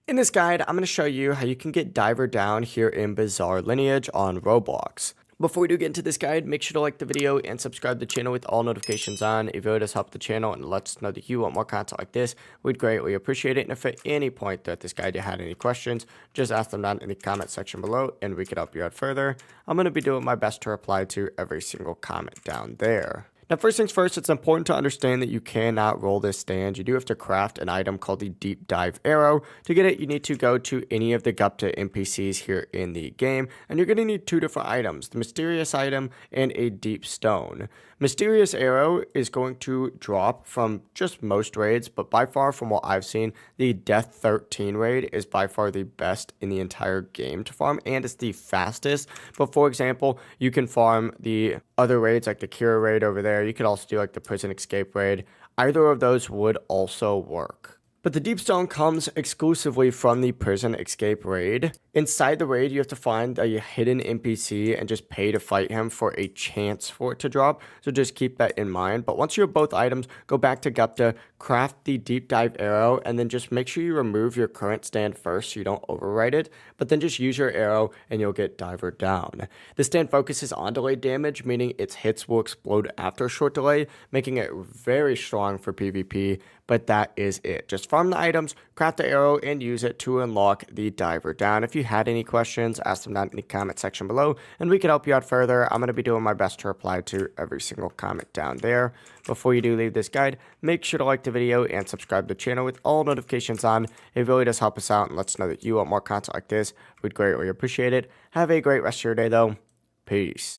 In this guide, I'm going to show you how you can get Diver down here in Bizarre Lineage on Roblox. Before we do get into this guide, make sure to like the video and subscribe to the channel with all notifications on. It really does help the channel and lets us know that you want more content like this. We'd greatly appreciate it. And if at any point throughout this guide you had any questions, just ask them down in the comment section below and we could help you out further. I'm going to be doing my best to reply to every single comment down there. Now, first things first, it's important to understand that you cannot roll this stand. You do have to craft an item called the Deep Dive Arrow. To get it, you need to go to any of the Gupta NPCs here in the game, and you're going to need two different items, the Mysterious item and a Deep Stone. Mysterious Arrow is going to drop from just most raids, but by far from what I've seen, the Death 13 raid is by far the best in the entire game to farm, and it's the fastest. But for example, you can farm the other raids like the Kira raid over there. You could also do like the Prison Escape raid. Either of those would also work. But the Deep Stone comes exclusively from the Prison Escape raid. Inside the raid, you have to find a hidden NPC and just pay to fight him for a chance for it to drop. So just keep that in mind. But once you have both items, go back to Gupta, craft the Deep Dive Arrow, and then just make sure you remove your current stand first so you don't overwrite it. But then just use your arrow and you'll get Diver down. The stand focuses on delayed damage, meaning its hits will explode after a short delay, making it very strong for PvP. But that is it. Just farm the items, craft the arrow, and use it to unlock the Diver down. If you had any questions, ask them down in the comment section below, and we can help you out further. I'm going to be doing my best to reply to every single comment down there. Before you do leave this guide, make sure to like the video and subscribe to the channel with all notifications on. It really does help us out and lets us know that you want more content like this. We'd greatly appreciate it. Have a great rest of your day, though. Peace.